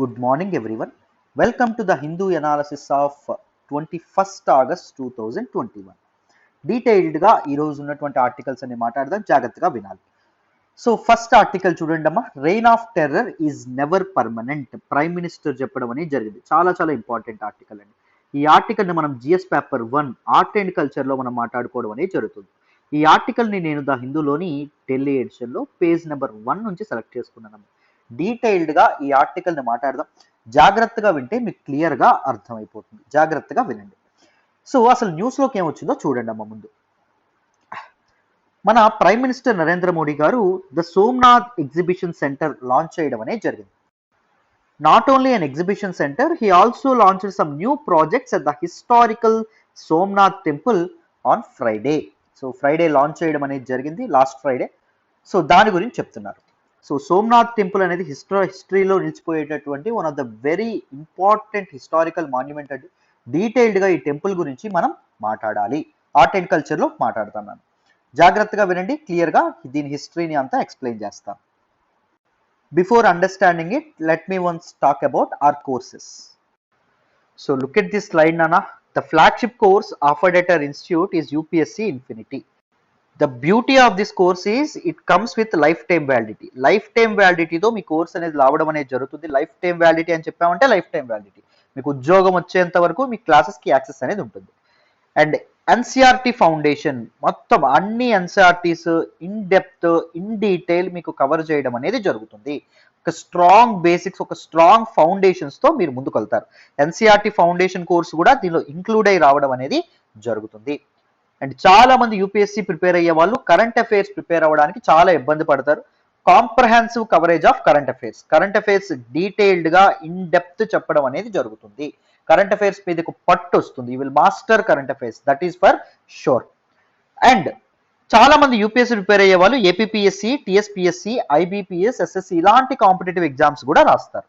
Good morning, everyone. Welcome to the Hindu analysis of 21st August 2021. డీటెయిల్డ్గా ఈరోజు ఉన్నటువంటి articles అన్ని మాట్లాడదాం, జాగ్రత్తగా వినాలి. సో ఫస్ట్ ఆర్టికల్ చూడండి అమ్మా, rain of terror is never permanent. Prime minister చెప్పడం అనేది జరిగింది. చాలా చాలా ఇంపార్టెంట్ ఆర్టికల్ అండి. ఈ ఆర్టికల్ని మనం జిఎస్ పేపర్ 1 ఆర్ట్ అండ్ కల్చర్లో మనం మాట్లాడుకోవడం అనేది జరుగుతుంది. ఈ ఆర్టికల్ని నేను ద హిందూలోని ఢిల్లీ ఎడిషన్లో పేజ్ నెంబర్ 1 నుంచి సెలెక్ట్ చేసుకున్నాను. డీటెయిల్డ్గా ఈ ఆర్టికల్ని మాట్లాడదాం. జాగ్రత్తగా వింటే మీకు క్లియర్గా అర్థమైపోతుంది. జాగ్రత్తగా వినండి. సో అసలు న్యూస్లోకి ఏమొచ్చిందో చూడండి అమ్మ. ముందు మన ప్రైమ్ మినిస్టర్ నరేంద్ర మోడీ గారు the Somnath exhibition centre launch చేయడం అనేది జరిగింది. Not only an exhibition centre, he also launched some new projects at the historical Somnath temple on Friday. So Friday launch చేయడం అనేది జరిగింది, లాస్ట్ ఫ్రైడే. సో దాని గురించి చెప్తున్నారు. సో సోమనాథ్ టెంపుల్ అనేది హిస్టరీలో నిలిచిపోయేటటువంటి one of the very important historical monument అండి. డీటెయిల్డ్గా ఈ టెంపుల్ గురించి మనం మాట్లాడాలి. ఆర్ట్ అండ్ కల్చర్లో మాట్లాడుతున్నాను. జాగ్రత్తగా వినండి, క్లియర్గా దీని హిస్టరీని అంతా ఎక్స్ప్లెయిన్ చేస్తాను. Before understanding it, let me once talk about our courses. So look at this slide నానా. The flagship course offered at our institute is UPSC infinity. The beauty of this course is it comes with lifetime validity. Lifetime validity తో మీ course అనేది రావడం అనేది జరుగుతుంది. Life time validity అని చెప్పామంటే life time validity, మీకు ఉద్యోగం వచ్చేంత వరకు మీ క్లాసెస్కి యాక్సెస్ అనేది ఉంటుంది. అండ్ ఎన్సిఆర్టీ ఫౌండేషన్ మొత్తం అన్ని ఎన్సిఆర్టీస్ ఇన్ డెప్త్ ఇన్ డీటెయిల్ మీకు కవర్ చేయడం అనేది జరుగుతుంది. ఒక స్ట్రాంగ్ బేసిక్స్, ఒక స్ట్రాంగ్ ఫౌండేషన్స్తో మీరు ముందుకు వెళ్తారు. ఎన్సిఆర్టీ ఫౌండేషన్ కోర్స్ కూడా దీనిలో ఇంక్లూడ్ అయి రావడం అనేది జరుగుతుంది. అండ్ చాలా మంది యూపీఎస్సీ ప్రిపేర్ అయ్యే వాళ్ళు కరెంట్ అఫైర్స్ ప్రిపేర్ అవ్వడానికి చాలా ఇబ్బంది పడతారు. Comprehensive coverage of current affairs డీటెయిల్డ్గా ఇన్ డెప్త్ చెప్పడం అనేది జరుగుతుంది. కరెంట్ అఫైర్స్ మీదకు పట్టు వస్తుంది. You will master current affairs, that is for sure. And చాలా మంది యూపీఎస్సీ ప్రిపేర్ అయ్యే వాళ్ళు ఏపీపీఎస్సీ, టీఎస్పీఎస్సీ, ఐబీపీఎస్, ఎస్ఎస్సీ ఇలాంటి కాంపిటేటివ్ ఎగ్జామ్స్ కూడా రాస్తారు.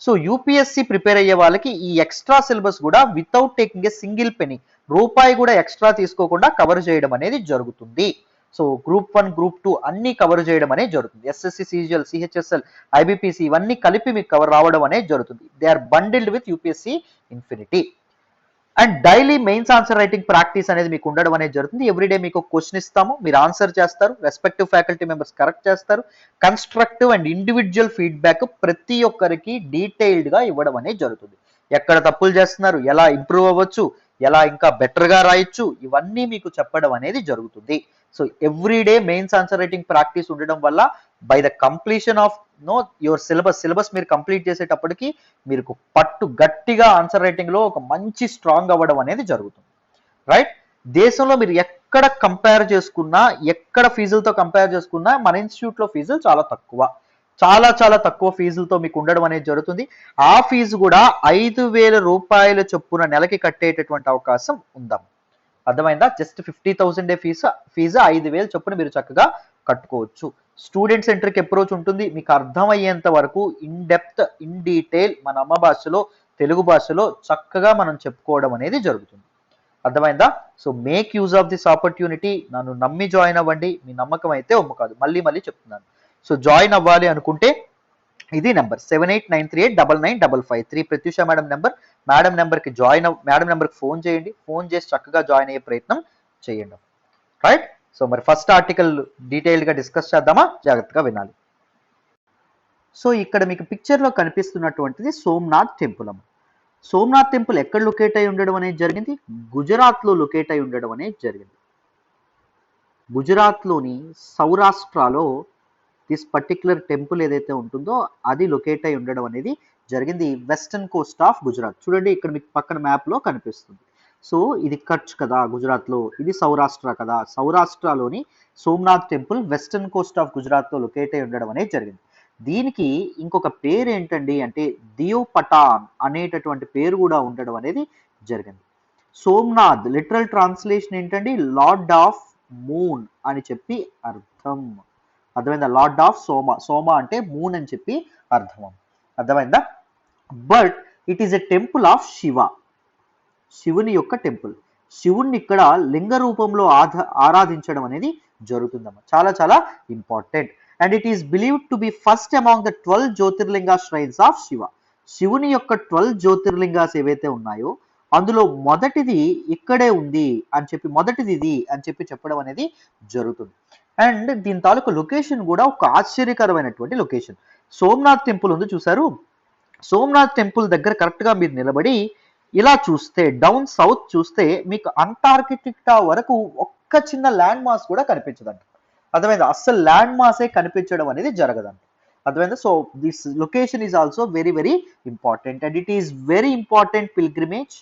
సో యూపీఎస్సీ ప్రిపేర్ అయ్యే వాళ్ళకి ఈ ఎక్స్ట్రా సిలబస్ కూడా without taking a single penny, రూపాయి కూడా ఎక్స్ట్రా తీసుకోకుండా కవర్ చేయడం అనేది జరుగుతుంది. సో గ్రూప్ 1, గ్రూప్ 2 అన్ని కవర్ చేయడం అనేది జరుగుతుంది. ఎస్ఎస్సి, సిజిఎల్, సిహెచ్ఎస్ఎల్, ఐబీపీసీ ఇవన్నీ కలిపి మీకు కవర్ రావడం అనేది జరుగుతుంది. They are bundled with UPSC infinity. And daily mains answer writing practice అనేది మీకు ఉండడం అనేది జరుగుతుంది. ఎవ్రీడే మీకు ఒక క్వశ్చన్ ఇస్తాము, మీరు ఆన్సర్ చేస్తారు, రెస్పెక్టివ్ ఫ్యాకల్టీ మెంబర్స్ కరెక్ట్ చేస్తారు. కన్స్ట్రక్టివ్ అండ్ ఇండివిజువల్ ఫీడ్బ్యాక్ ప్రతి ఒక్కరికి డీటెయిల్డ్గా ఇవ్వడం అనేది జరుగుతుంది. ఎక్కడ తప్పులు చేస్తున్నారు, ఎలా ఇంప్రూవ్ అవ్వచ్చు, ఎలా ఇంకా బెటర్గా రాయొచ్చు, ఇవన్నీ మీకు చెప్పడం అనేది జరుగుతుంది. So everyday mains answer writing practice ఉండడం వల్ల by the completion of your syllabus మీరు కంప్లీట్ చేసేటప్పటికి మీరు పట్టు గట్టిగా ఆన్సర్ రైటింగ్లో ఒక మంచి స్ట్రాంగ్ అవ్వడం అనేది జరుగుతుంది. రైట్? దేశంలో మీరు ఎక్కడ కంపేర్ చేసుకున్నా, ఎక్కడ ఫీజులతో కంపేర్ చేసుకున్నా మన ఇన్స్టిట్యూట్లో ఫీజులు చాలా తక్కువ, చాలా తక్కువ ఫీజులతో మీకు ఉండడం అనేది జరుగుతుంది. ఆ ఫీజు కూడా 5,000 రూపాయల చొప్పున నెలకి కట్టేటటువంటి అవకాశం ఉందాం. అర్థమైందా? జస్ట్ 50,000 ఫీజు 5,000 చొప్పున మీరు చక్కగా కట్టుకోవచ్చు. స్టూడెంట్ సెంటర్కి అప్రోచ్ ఉంటుంది. మీకు అర్థమయ్యేంత వరకు ఇన్ డెప్త్ ఇన్ డీటెయిల్ మన అమ్మ భాషలో, తెలుగు భాషలో చక్కగా మనం చెప్పుకోవడం అనేది జరుగుతుంది. అర్థమైందా? So make use of this opportunity. నన్ను నమ్మి జాయిన్ అవ్వండి. మీ నమ్మకం అయితే ఒమ్ము కాదు, మళ్ళీ చెప్తున్నాను. సో జాయిన్ అవ్వాలి అనుకుంటే ఇది number 7893899553 Pratyusha madam number. Madam నెంబర్కి మేడం నెంబర్కి ఫోన్ చేయండి. ఫోన్ చేసి చక్కగా జాయిన్ అయ్యే ప్రయత్నం చేయండి. రైట్? సో మరి ఫస్ట్ ఆర్టికల్ డీటెయిల్డ్గా డిస్కస్ చేద్దామా? జాగ్రత్తగా వినాలి. సో ఇక్కడ మీకు పిక్చర్లో కనిపిస్తున్నటువంటిది సోమనాథ్ టెంపుల్ అమ్మ. సోమనాథ్ టెంపుల్ ఎక్కడ లొకేట్ అయి ఉండడం అనేది జరిగింది? గుజరాత్లో లొకేట్ అయి ఉండడం అనేది జరిగింది. గుజరాత్లోని సౌరాష్ట్రలో దిస్ పర్టిక్యులర్ టెంపుల్ ఏదైతే ఉంటుందో అది లొకేట్ అయి ఉండడం అనేది జరిగింది. Western coast of Gujarat. చూడండి ఇక్కడ మీకు పక్కన మ్యాప్లో కనిపిస్తుంది. సో ఇది కచ్ కదా గుజరాత్లో, ఇది సౌరాష్ట్ర కదా. సౌరాష్ట్రలోని Somnath temple western coast of గుజరాత్లో లొకేట్ అయి ఉండడం అనేది జరిగింది. దీనికి ఇంకొక పేరు ఏంటండి అంటే దియో పటాన్ అనేటటువంటి పేరు కూడా ఉండడం అనేది జరిగింది. సోమనాథ్ లిటరల్ ట్రాన్స్లేషన్ ఏంటండి? లార్డ్ ఆఫ్ మూన్ అని చెప్పి అర్థం. అర్థమైందా? లార్డ్ ఆఫ్ సోమ అంటే మూన్ అని చెప్పి అర్థం. అర్థమైందా? But it is a temple of Shiva, శివుని యొక్క టెంపుల్. శివుణ్ణి ఇక్కడ లింగ రూపంలో ఆరాధించడం అనేది జరుగుతుందమ్మా. చాలా important. And it is believed to be first among the 12 Jyotirlinga shrines of Shiva. శివుని యొక్క 12 జ్యోతిర్లింగాస్ ఏవైతే ఉన్నాయో అందులో మొదటిది ఇక్కడే ఉంది అని చెప్పి, మొదటిది ఇది అని చెప్పి చెప్పడం అనేది జరుగుతుంది. అండ్ దీని తాలూకు లొకేషన్ కూడా ఒక ఆశ్చర్యకరమైనటువంటి లొకేషన్. సోమనాథ్ టెంపుల్ ఉంది చూసారు, సోమనాథ్ టెంపుల్ దగ్గర కరెక్ట్గా మీరు నిలబడి ఇలా చూస్తే, డౌన్ సౌత్ చూస్తే మీకు అంటార్కిటికా వరకు ఒక్క చిన్న ల్యాండ్ మాస్ కూడా కనిపించదంట. అర్థమైంది, అస్సలు ల్యాండ్ మాసే కనిపించడం అనేది జరగదంట. అర్థమైందా? So this location is also very very important and it is very important pilgrimage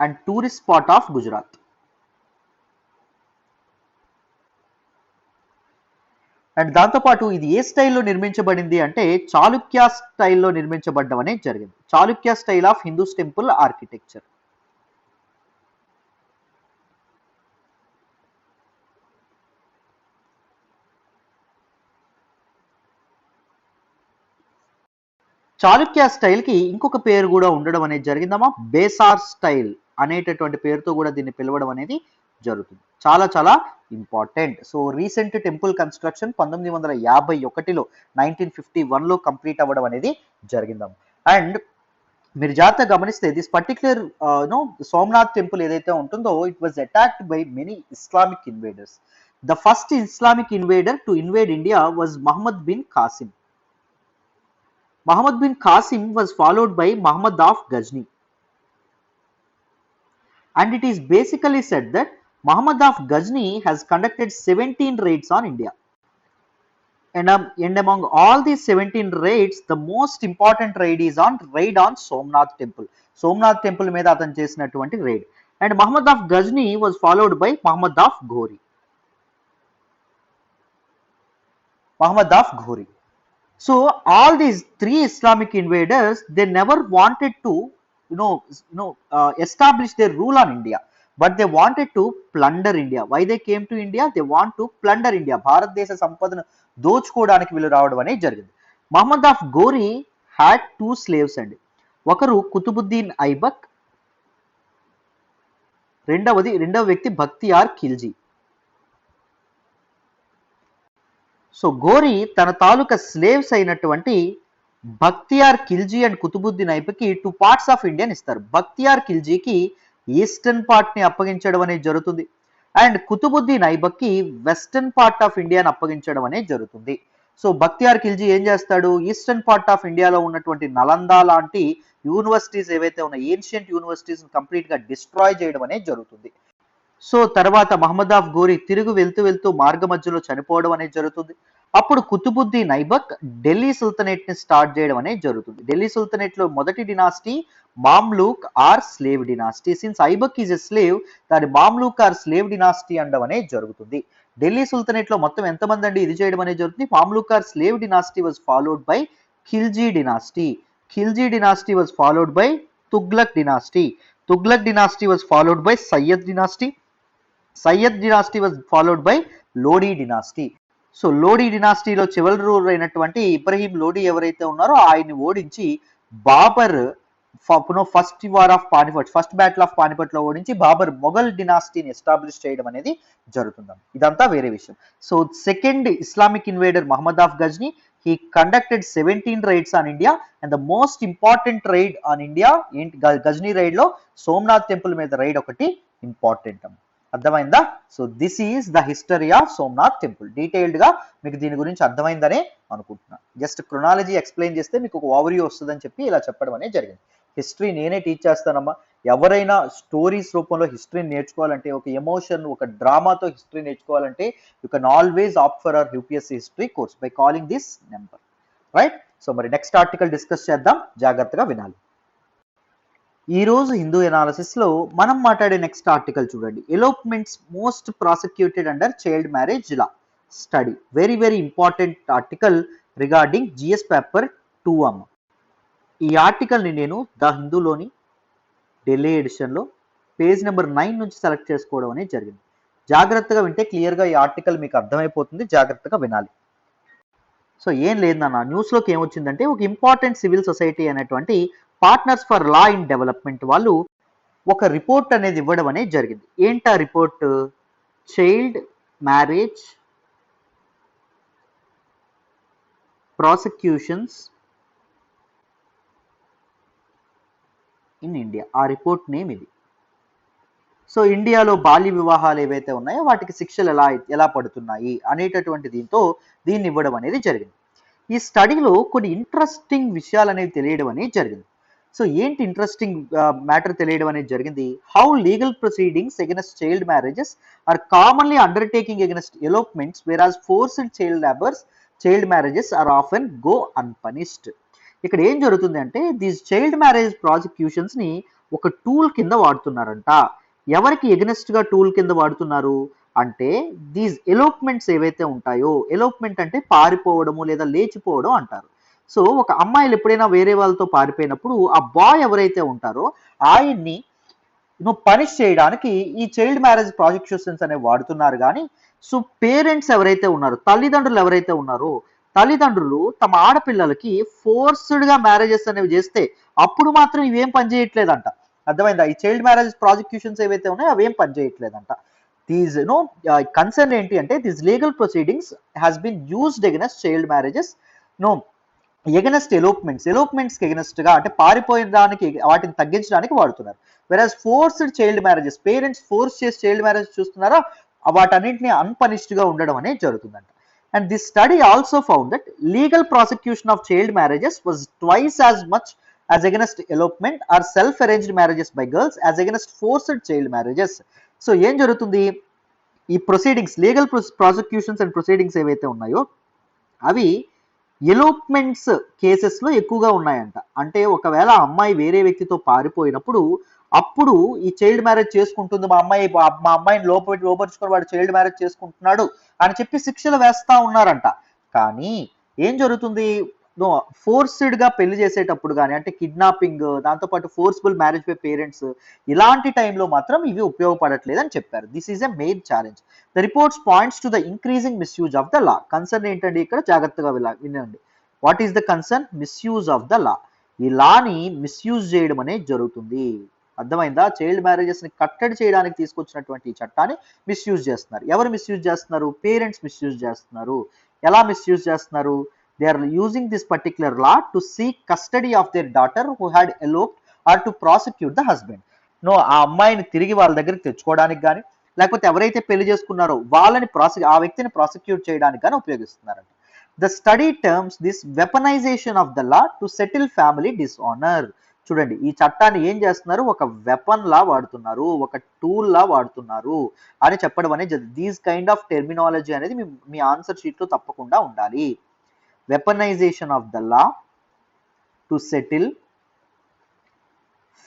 and tourist spot of Gujarat. And దాంతోపాటు ఇది ఏ స్టైల్లో నిర్మించబడింది అంటే చాళుక్య స్టైల్లో నిర్మించబడడం అనేది జరిగింది. Chalukya style of Hindus temple architecture. Chalukya స్టైల్కి ఇంకొక పేరు కూడా ఉండడం అనేది జరిగిందమ్మా, బేసార్ స్టైల్ అనేటటువంటి పేరుతో కూడా దీన్ని పిలవడం అనేది జరుగుతుంది. చాలా చాలా important. So recent temple construction 1951లో 1951లో కంప్లీట్ అవ్వడం అనేది జరిగిందమ్మా. అండ్ మీరు జాగ్రత్తగా గమనిస్తే దిస్ పర్టిక్యులర్ సోమనాథ్ టెంపుల్ ఏదైతే ఉంటుందో it was attacked by many Islamic invaders. The first Islamic invader to invade India was Muhammad bin Qasim. Muhammad bin Qasim was followed by Muhammad of Ghazni. And it is basically said that Muhammad of Ghazni has conducted 17 raids on India. And among all these 17 raids, the most important raid on Somnath temple. Somnath temple మీద అతను చేసినటువంటి raid. And Muhammad of Ghazni was followed by Muhammad of Ghori. Muhammad of Ghori. So all these three Islamic invaders, they never wanted to establish their rule on India, but they wanted to plunder India. Why they came to India? They want to plunder India. భారతదేశ సంపదను దోచుకోవడానికి వీళ్ళు రావడం అనేది జరిగింది. Muhammad of Ghori had 2 slaves అండి. ఒకరు కుతుబుద్దీన్ ఐబక్, రెండవ వ్యక్తి బక్తియార్ ఖిల్జీ. సో గోరీ తన తాలూకా స్లేవ్స్ అయినటువంటి బక్తియార్ ఖిల్జీ అండ్ కుతుబుద్దీన్ ఐబక్కి 2 parts ఆఫ్ ఇండియాని ఇస్తారు. బక్తియార్ ఖిల్జీకి ఈస్టర్న్ పార్ట్ ని అప్పగించడం అనేది జరుగుతుంది అండ్ కుతుబుద్దీన్ ఐబక్కి వెస్టర్న్ పార్ట్ ఆఫ్ ఇండియాని అప్పగించడం అనేది జరుగుతుంది. సో బక్తియార్ ఖిల్జీ ఏం చేస్తాడు, ఈస్టర్న్ పార్ట్ ఆఫ్ ఇండియాలో ఉన్నటువంటి నలందా లాంటి యూనివర్సిటీస్ ఏవైతే ఉన్నాయి, ఏన్షియంట్ యూనివర్సిటీస్ కంప్లీట్ గా డిస్ట్రాయ్ చేయడం అనేది జరుగుతుంది. సో తర్వాత మహమ్మద్ ఆఫ్ గోరీ తిరుగు వెళ్తూ మార్గ మధ్యలో చనిపోవడం అనేది జరుగుతుంది. అప్పుడు కుతుబుద్దీన్ ఐబక్ ఢిల్లీ సుల్తనేట్ ని స్టార్ట్ చేయడం అనేది జరుగుతుంది. ఢిల్లీ సుల్తనేట్ లో మొదటి dynasty Mamluk or slave dynasty. Since Aibak is a slave, దాని మామ్లూక్ ఆర్ స్లేవ్ డినాసిటీ అనడం అనేది జరుగుతుంది. ఢిల్లీ సుల్తనేట్ లో మొత్తం ఎంతమంది అండి ఇది చేయడం అనేది జరుగుతుంది. Mamluk or slave dynasty was followed by Khilji dynasty. Khilji dynasty was followed by Tughlaq dynasty. Tughlaq dynasty was followed by Sayyid dynasty. Sayyid dynasty was followed by Lodi dynasty. So Lodi డినాసిటీలో చివరి రూలర్ అయినటువంటి ఇబ్రహీం లోడీ ఎవరైతే ఉన్నారో ఆయన్ని ఓడించి Babur first war of Panipat, first battle of Panipat లో ఓడించి బాబర్ మొఘల్ డినాసిటీని ఎస్టాబ్లిష్ చేయడం అనేది జరుగుతుంది. ఇదంతా వేరే విషయం. So second Islamic invader Muhammad of Ghazni, he conducted 17 raids on India and the most important raid on India ఏంటి, గజ్నీ రైడ్ లో సోమనాథ్ టెంపుల్ మీద రైడ్ ఒకటి ఇంపార్టెంట్. అర్థమైందా? So this is the history of Somnath temple. Detailed గా మీకు దీని గురించి అర్థమైందనే అనుకుంటున్నా. జస్ట్ క్రొనాలజీ ఎక్స్ప్లెయిన్ చేస్తే మీకు ఒక ఓవర్ వ్యూ వస్తుందని చెప్పి ఇలా చెప్పడం అనేది జరిగింది. హిస్టరీ నేనే టీచ్ చేస్తానమ్మా. ఎవరైనా స్టోరీస్ రూపంలో హిస్టరీని నేర్చుకోవాలంటే, ఒక ఎమోషన్, ఒక డ్రామాతో హిస్టరీ నేర్చుకోవాలంటే you can always opt for hour UPSC history course by calling this number, right? So మరి నెక్స్ట్ ఆర్టికల్ డిస్కస్ చేద్దాం, జాగ్రత్తగా వినాలి. ఈ రోజు హిందూ ఎనాలిసిస్ లో మనం మాట్లాడే నెక్స్ట్ ఆర్టికల్ చూడండి, elopements most prosecuted under child marriage law study. Very very important article regarding GS paper 2 అమ్మ. ఈ ఆర్టికల్ని నేను ద హిందూలోని ఢిల్లీ ఎడిషన్లో పేజ్ నెంబర్ 9 నుంచి సెలెక్ట్ చేసుకోవడం అనేది జరిగింది. జాగ్రత్తగా వింటే క్లియర్గా ఈ ఆర్టికల్ మీకు అర్థమైపోతుంది, జాగ్రత్తగా వినాలి. సో ఏం లేదన్న, న్యూస్లోకి ఏమొచ్చిందంటే ఒక ఇంపార్టెంట్ సివిల్ సొసైటీ అనేటువంటి partners for law in development వాళ్ళు ఒక రిపోర్ట్ అనేది ఇవ్వడం అనేది జరిగింది. ఏంటా report? Child marriage prosecutions in India. ఆ రిపోర్ట్ నేమ్ ఇది. సో ఇండియాలో బాల్య వివాహాలు ఏవైతే ఉన్నాయో వాటికి శిక్షలు ఎలా పడుతున్నాయి అనేటటువంటి దీన్ని ఇవ్వడం అనేది జరిగింది. ఈ స్టడీలో కొన్ని ఇంట్రెస్టింగ్ విషయాలు అనేవి తెలియడం అనేది జరిగింది. సో ఏంటి ఇంట్రెస్టింగ్ మ్యాటర్ తెలియడం అనేది జరిగింది? How legal proceedings against child marriages are commonly undertaking against elopements whereas forced child marriages are often go unpunished. ఇక్కడ ఏం జరుగుతుంది అంటే దీస్ చైల్డ్ మ్యారేజ్ ప్రాసిక్యూషన్స్ ని ఒక టూల్ కింద వాడుతున్నారంట. ఎవరికి ఎగనెస్ట్ గా టూల్ కింద వాడుతున్నారు అంటే దీస్ ఎలోప్మెంట్స్ ఏవైతే ఉంటాయో, ఎలోప్మెంట్ అంటే పారిపోవడము లేదా లేచిపోవడం అంటారు. సో ఒక అమ్మాయిలు ఎప్పుడైనా వేరే వాళ్ళతో పారిపోయినప్పుడు ఆ బాయ్ ఎవరైతే ఉంటారో ఆయన్ని పనిష్ చేయడానికి ఈ చైల్డ్ మ్యారేజ్ ప్రాసిక్యూషన్స్ అనేవి వాడుతున్నారు. కానీ సో పేరెంట్స్ ఎవరైతే ఉన్నారో, తల్లిదండ్రులు ఎవరైతే ఉన్నారో, తల్లిదండ్రులు తమ ఆడపిల్లలకి ఫోర్స్డ్ గా మ్యారేజెస్ అనేవి చేస్తే అప్పుడు మాత్రం ఇవేం పనిచేయట్లేదంట. అర్థమైందా? ఈ చైల్డ్ మ్యారేజ్ ప్రాసిక్యూషన్స్ ఏవైతే ఉన్నాయో అవేం పనిచేయట్లేదంట. దీస్ కన్సర్న్ ఏంటి అంటే these legal proceedings has been used against child marriages against elopements against గా అంటే పారిపోయిన దానికి వాటిని తగ్గించడానికి వాడుతున్నారు. Whereas forced child marriages, parents force చేసి చైల్డ్ మ్యారేజ్ చూస్తున్నారా, వాటన్నింటినీ అన్పనిష్డ్ గా ఉండడం అనేది జరుగుతుందంట. And this study also found that legal prosecution of child marriages was twice as much as against elopement or self-arranged marriages by girls as against forced child marriages. So ఏం జరుగుతుంది? ఈ proceedings, legal prosecutions and proceedings ఏవైతే ఉన్నాయో అవి ఎలోప్మెంట్స్ కేసెస్లో ఎక్కువగా ఉన్నాయంట. అంటే ఒకవేళ అమ్మాయి వేరే వ్యక్తితో పారిపోయినప్పుడు అప్పుడు ఈ చైల్డ్ మ్యారేజ్ చేసుకుంటుంది, మా అమ్మాయిని లోపరుచుకొని వాడు చైల్డ్ మ్యారేజ్ చేసుకుంటున్నాడు అని చెప్పి శిక్షలు వేస్తా ఉన్నారంట. కానీ ఏం జరుగుతుంది? ఫోర్స్డ్ గా పెళ్లి చేసేటప్పుడు కానీ అంటే కిడ్నాపింగ్, దాంతోపాటు ఫోర్స్ఫుల్ మ్యారేజ్ బై పేరెంట్స్, ఇలాంటి టైంలో మాత్రం ఇవి ఉపయోగపడట్లేదు అని చెప్పారు. This is a main challenge. The reports points to the increasing misuse of the law. Concern ఏంటండి ఇక్కడ? జాగ్రత్తగా వినండి. What is the concern? Misuse of the లా. ఈ లాని మిస్యూజ్ చేయడం అనేది జరుగుతుంది. అర్థమైందా? చైల్డ్ మ్యారేజెస్ ని కట్టడి చేయడానికి తీసుకొచ్చినటువంటి ఈ చట్టాన్ని మిస్యూజ్ చేస్తున్నారు. ఎవరు మిస్యూజ్ చేస్తున్నారు? పేరెంట్స్ మిస్యూజ్ చేస్తున్నారు. ఎలా మిస్యూజ్ చేస్తున్నారు? They are using this particular law to seek custody of their daughter who had eloped or to prosecute the husband. ఆ అమ్మాయిని తిరిగి వాళ్ళ దగ్గరికి తెచ్చుకోవడానికి కానీ లేకపోతే ఎవరైతే పెళ్లి చేసుకున్నారో వాళ్ళని ఆ వ్యక్తిని ప్రాసిక్యూట్ చేయడానికి కానీ ఉపయోగిస్తున్నారంట. The study terms this weaponization of the law to settle family dishonour. చూడండి, ఈ చట్టాన్ని ఏం చేస్తున్నారు? ఒక వెపన్ లా వాడుతున్నారు, ఒక టూల్ లా వాడుతున్నారు అని చెప్పడం అనేది. దీస్ కైండ్ ఆఫ్ టెర్మినాలజీ అనేది మీ ఆన్సర్ షీట్ లో తప్పకుండా ఉండాలి. Weaponization of the law to settle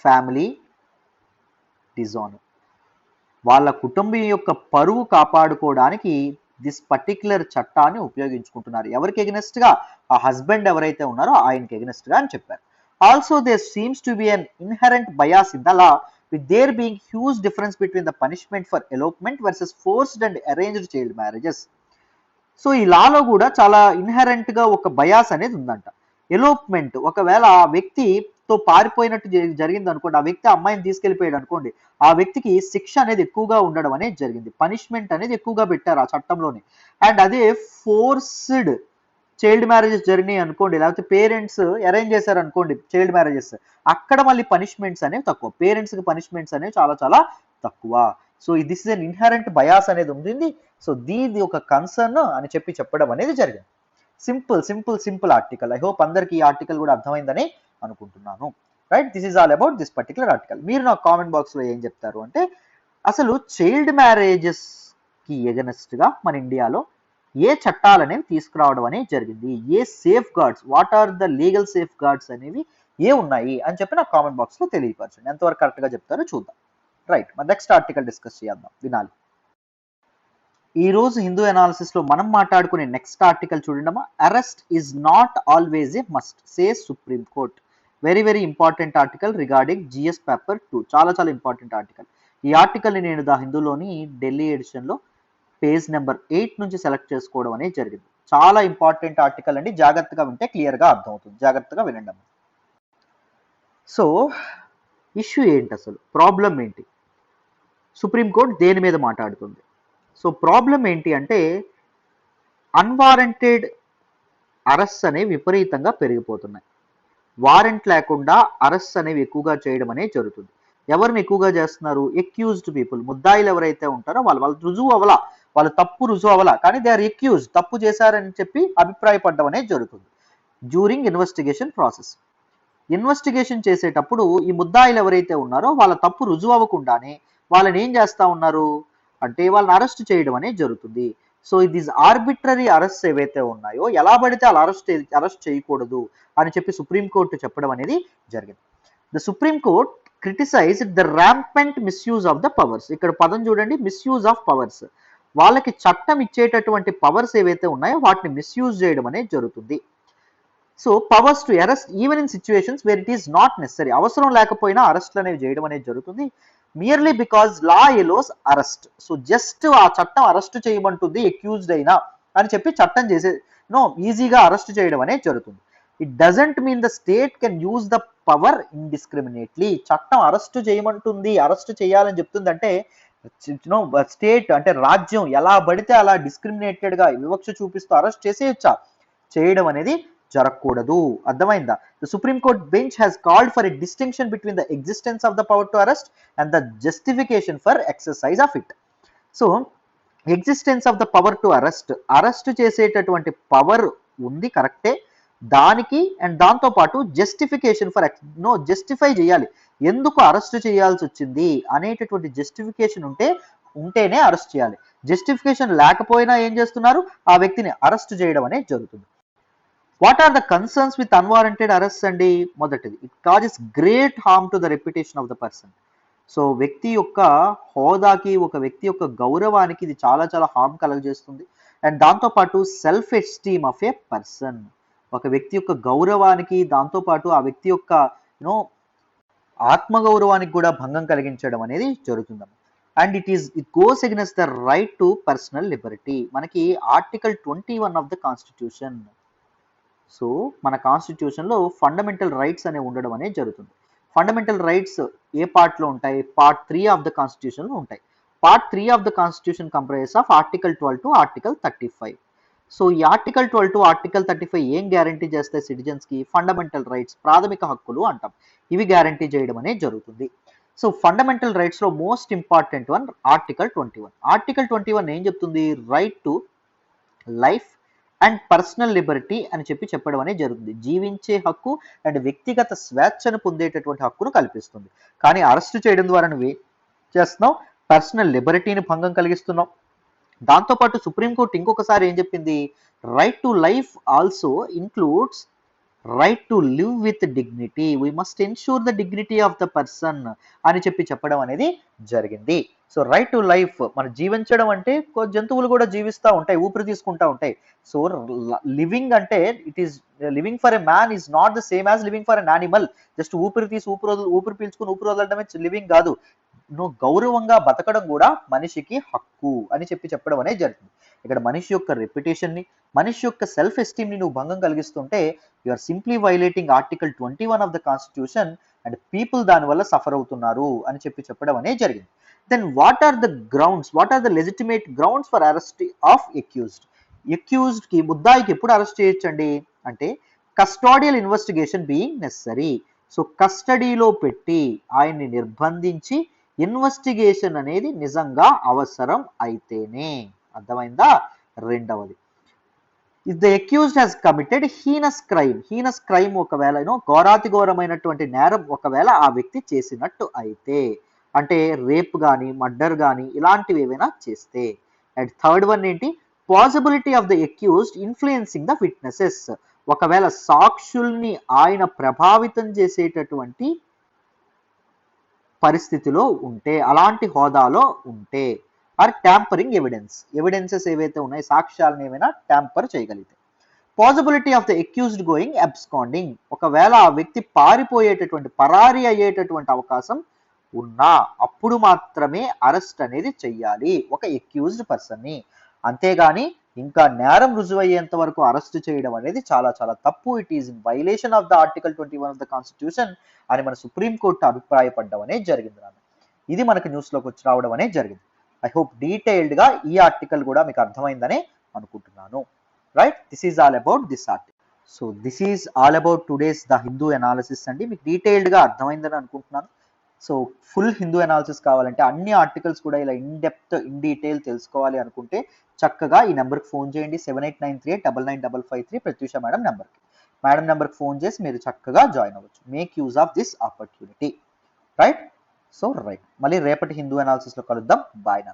family dishonor. వాళ్ళ కుటుంబం యొక్క పరువు కాపాడుకోవడానికి దిస్ పర్టిక్యులర్ చట్టాన్ని ఉపయోగించుకుంటున్నారు. ఎవరికి ఎగనెస్ట్ గా? ఆ హస్బెండ్ ఎవరైతే ఉన్నారో ఆయనకి ఎగనెస్ట్ గా అని చెప్పారు. Also there seems to be an inherent bias in the law with there being huge difference between the punishment for elopement versus forced and arranged child marriages. So ఈ లాలో కూడా చాలా ఇన్హెరెంట్ గా ఒక బయాస్ అనేది ఉందంట. ఎలోప్మెంట్, ఒకవేళ ఆ వ్యక్తితో పారిపోయినట్టు జరిగింది అనుకోండి, ఆ వ్యక్తి అమ్మాయిని తీసుకెళ్లిపోయాడు అనుకోండి, ఆ వ్యక్తికి శిక్ష అనేది ఎక్కువగా ఉండడం అనేది జరిగింది, పనిష్మెంట్ అనేది ఎక్కువగా పెట్టారు ఆ చట్టంలోనే. అండ్ అదే ఫోర్స్డ్ చైల్డ్ మ్యారేజెస్ జరిగినాయి అనుకోండి, లేకపోతే పేరెంట్స్ అరేంజ్ చేశారు అనుకోండి చైల్డ్ మ్యారేజెస్, అక్కడ మళ్ళీ పనిష్మెంట్స్ అనేవి తక్కువ, పేరెంట్స్ కి పనిష్మెంట్స్ అనేవి చాలా చాలా తక్కువ. So this is an inherent bias అనేది ఉంది. సో దీది ఒక కన్సర్న్ అని చెప్పడం అనేది జరిగింది. Simple article. ఐ హోప్ అందరికి ఈ ఆర్టికల్ కూడా అర్థమైందని అనుకుంటున్నాను. Right, this is all about this particular article. మీరు నా కామెంట్ బాక్స్ లో ఏం చెప్తారు అంటే అసలు చైల్డ్ మ్యారేజెస్ కి ఎగనెస్ట్ గా మన ఇండియాలో ఏ చట్టాలు అనేవి తీసుకురావడం అనేది జరిగింది, ఏ safeguards, what are the legal safeguards అనేవి ఏ ఉన్నాయి అని చెప్పి నా కామెంట్ బాక్స్ లో తెలియపరచండి. ఎంతవరకు కరెక్ట్ గా చెప్తారో చూద్దాం. రైట్, మరి నెక్స్ట్ ఆర్టికల్ డిస్కస్ చేద్దాం, వినాలి. ఈ రోజు హిందూ అనాలిసిస్ లో మనం మాట్లాడుకునే నెక్స్ట్ ఆర్టికల్ చూడండి. Arrest is not always a must, says Supreme Court. Very important article regarding GS paper 2. చాలా ఇంపార్టెంట్ ఆర్టికల్. ఈ ఆర్టికల్ ని నేను ద హిందూలోని ఢిల్లీ ఎడిషన్ లో పేజ్ నెంబర్ 8 నుంచి సెలెక్ట్ చేసుకోవడం అనేది జరిగింది. చాలా ఇంపార్టెంట్ ఆర్టికల్ అండి, జాగ్రత్తగా వింటే క్లియర్ గా అర్థమవుతుంది. జాగ్రత్తగా వినండి. సో ఇష్యూ ఏంటి, అసలు ప్రాబ్లం ఏంటి, సుప్రీంకోర్టు దేని మీద మాట్లాడుతుంది? సో ప్రాబ్లం ఏంటి అంటే అన్వారంటెడ్ అరెస్ట్ అనేవి విపరీతంగా పెరిగిపోతున్నాయి. వారెంట్ లేకుండా అరెస్ట్ అనేవి ఎక్కువగా చేయడం అనేది జరుగుతుంది. ఎవరిని ఎక్కువగా చేస్తున్నారు? Accused people. ముద్దాయిలు ఎవరైతే ఉంటారో వాళ్ళు రుజువు అవ్వలా, వాళ్ళు తప్పు రుజువు అవ్వలా, కానీ దే ఆర్ ఎక్యూజ్, తప్పు చేశారని చెప్పి అభిప్రాయపడడం అనేది జరుగుతుంది డ్యూరింగ్ ఇన్వెస్టిగేషన్ ప్రాసెస్. ఇన్వెస్టిగేషన్ చేసేటప్పుడు ఈ ముద్దాయిలు ఎవరైతే ఉన్నారో వాళ్ళ తప్పు రుజువు అవ్వకుండానే వాళ్ళని ఏం చేస్తా ఉన్నారు అంటే వాళ్ళని అరెస్ట్ చేయడం అనేది జరుగుతుంది. సో ఇది ఆర్బిట్రరీ అరెస్ట్ ఏవైతే ఉన్నాయో ఎలా పడితే అలా అరెస్ట్ చేయకూడదు అని చెప్పి సుప్రీంకోర్టు చెప్పడం అనేది జరిగింది. The supreme court criticised the rampant misuse of the powers. ఇక్కడ పదం చూడండి, మిస్యూజ్ ఆఫ్ పవర్స్. వాళ్ళకి చట్టం ఇచ్చేటటువంటి పవర్స్ ఏవైతే ఉన్నాయో వాటిని మిస్యూజ్ చేయడం అనేది జరుగుతుంది. So powers to arrest even in situations where it is not necessary. అవసరం లేకపోయినా అరెస్ట్లు అనేవి చేయడం అనేది జరుగుతుంది. Merely because law ఎలోస్ arrest. So just ఆ చట్టం అరెస్ట్ చేయమంటుంది ఎక్యూజ్డ్ అయినా అని చెప్పి చట్టం చేసే ఈజీగా అరెస్ట్ చేయడం అనేది జరుగుతుంది. It doesn't mean the state can use the power indiscriminately. చట్టం అరెస్ట్ చేయమంటుంది, అరెస్ట్ చేయాలని చెప్తుంది అంటే స్టేట్ అంటే రాజ్యం ఎలా పడితే అలా డిస్క్రిమినేటెడ్ గా వివక్ష చూపిస్తూ అరెస్ట్ చేసేయచ్చా? చేయడం అనేది జరగకూడదు. అర్థమైందా? The supreme court bench has called for a distinction between the existence of the power to arrest and the justification for exercise of it. So existence of the power to arrest చేసేటటువంటి power ఉంది కరెక్టే, దానికి and దాంతో పాటు justification for justify చేయాలి, ఎందుకు arrest చేయాల్సి వచ్చింది అనేటటువంటి జస్టిఫికేషన్ ఉంటేనే అరెస్ట్ చేయాలి. జస్టిఫికేషన్ లేకపోయినా ఏం చేస్తున్నారు? ఆ వ్యక్తిని అరెస్ట్ చేయడం అనేది జరుగుతుంది. What are the concerns with unwarranted arrest అండి? మొదటిది, it causes great harm to the reputation of the person. So వ్యక్తి యొక్క హోదాకి, ఒక వ్యక్తి యొక్క గౌరవానికి ఇది చాలా చాలా హార్మ్ కలగజేస్తుంది. అండ్ దాంతోపాటు self esteem of A person, ఒక వ్యక్తి యొక్క గౌరవానికి, దాంతోపాటు ఆ వ్యక్తి యొక్క ఆత్మగౌరవానికి కూడా భంగం కలిగించడం అనేది జరుగుతుంది. And it goes against the right to personal liberty. మనకి article 21 of the constitution. So మన కాన్స్టిట్యూషన్లో ఫండమెంటల్ రైట్స్ అనేవి ఉండడం అనేది జరుగుతుంది. ఫండమెంటల్ రైట్స్ ఏ పార్ట్లో ఉంటాయి? పార్ట్ 3 ఆఫ్ ద కాన్స్టిట్యూషన్లో ఉంటాయి. Part 3 of the constitution comprises of article 12 to article 35. So ఈ ఆర్టికల్ 12 టు ఆర్టికల్ 35 ఏం గ్యారంటీ చేస్తాయి సిటిజన్స్కి? ఫండమెంటల్ రైట్స్, ప్రాథమిక హక్కులు అంటాం, ఇవి గ్యారంటీ చేయడం అనేది జరుగుతుంది. సో ఫండమెంటల్ రైట్స్లో most important one article 21. Article 21 ఏం చెప్తుంది? Right to life and personal liberty అని చెప్పడం అనేది జరుగుతుంది. జీవించే హక్కు అండ్ వ్యక్తిగత స్వేచ్ఛను పొందేటటువంటి హక్కును కల్పిస్తుంది. కానీ అరెస్ట్ చేయడం ద్వారా నువ్వు చేస్తున్నావు? పర్సనల్ లిబర్టీని భంగం కలిగిస్తున్నావు. దాంతోపాటు సుప్రీంకోర్టు ఇంకొకసారి ఏం చెప్పింది? Right to life also includes right to live with dignity. We must ensure the dignity of the person అని చెప్పడం అనేది జరిగింది. సో రైట్ టు లైఫ్, మనం జీవించడం అంటే జంతువులు కూడా జీవిస్తూ ఉంటాయి, ఊపిరి తీసుకుంటూ ఉంటాయి. సో లివింగ్ అంటే it is living for a man is not the same as living for N animal. Just ఊపిరి పీల్చుకుని ఊపిరి వదలడమే లివింగ్ కాదు. గౌరవంగా బతకడం కూడా మనిషికి హక్కు అని చెప్పడం అనేది జరుగుతుంది. ఇక్కడ మనిషి యొక్క రెప్యుటేషన్ని, మనిషి యొక్క సెల్ఫ్ ఎస్టీమ్ని నువ్వు భంగం కలిగిస్తుంటే you are simply violating article 21 of the constitution and people దానివల్ల సఫర్ అవుతున్నారు అని చెప్పడం అనేది జరిగింది. Then what are the grounds, what are the legitimate grounds for arrest of accused? ఎక్యూజ్డ్కి, ముద్దాయికి ఎప్పుడు అరెస్ట్ చేయొచ్చండి అంటే custodial investigation being necessary. So కస్టడీలో పెట్టి ఆయన్ని నిర్బంధించి ఇన్వెస్టిగేషన్ అనేది నిజంగా అవసరం అయితేనే. అర్థమైందా? రెండవది, if the accused has committed heinous crime, ఒకవేళ ఘోరాతి ఘోరమైనటువంటి నేరం ఒకవేళ ఆ వ్యక్తి చేసినట్టు అయితే, అంటే రేప్ కానీ మర్డర్ కానీ ఇలాంటివి ఏవైనా చేస్తే. అండ్ థర్డ్ వన్ ఏంటి? Possibility of the accused influencing the witnesses, ఒకవేళ సాక్షుల్ని ఆయన ప్రభావితం చేసేటటువంటి పరిస్థితిలో ఉంటే, అలాంటి హోదాలో ఉంటే. ఆర్ ట్యాంపరింగ్ ఎవిడెన్సెస్ ఏవైతే ఉన్నాయి, సాక్ష్యాలను ఏమైనా ట్యాంపర్ చేయగలిగితే. Possibility of the accused going absconding, ఒకవేళ ఆ వ్యక్తి పారిపోయేటటువంటి, పరారీ అయ్యేటటువంటి అవకాశం ఉన్నా అప్పుడు మాత్రమే అరెస్ట్ అనేది చెయ్యాలి ఒక అక్యూజ్డ్ పర్సన్ని. అంతేగాని ఇంకా నేరం రుజువయ్యేంత వరకు అరెస్ట్ చేయడం అనేది చాలా చాలా తప్పు. It is in violation of the article 21 of the constitution అని మన సుప్రీంకోర్టు అభిప్రాయపడడం అనేది జరిగింది. ఇది మనకు న్యూస్లోకి వచ్చి రావడం అనేది జరిగింది. ఐ హోప్ డీటెయిల్డ్గా ఈ ఆర్టికల్ కూడా మీకు అర్థమైందని అనుకుంటున్నాను. Right. This is all about this article. So this is all about today's the Hindu analysis అండి. మీకు డీటెయిల్డ్గా అర్థమైందని అనుకుంటున్నాను. సో ఫుల్ హిందూ అనాలిసిస్ కావాలంటే అన్ని ఆర్టికల్స్ కూడా ఇలా ఇన్ డెప్త్ ఇన్ డీటెయిల్ తెలుసుకోవాలి అనుకుంటే చక్కగా ఈ నెంబర్కి ఫోన్ చేయండి. 7893899553 ప్రత్యూష మేడం నెంబర్కి. మేడం నెంబర్కి ఫోన్ చేసి మీరు చక్కగా జాయిన్ అవ్వచ్చు. Make use of this opportunity. Right. So right, మళ్ళీ రేపటి హిందూ అనాలిసిస్లో కలుద్దాం. బాయ్ నా.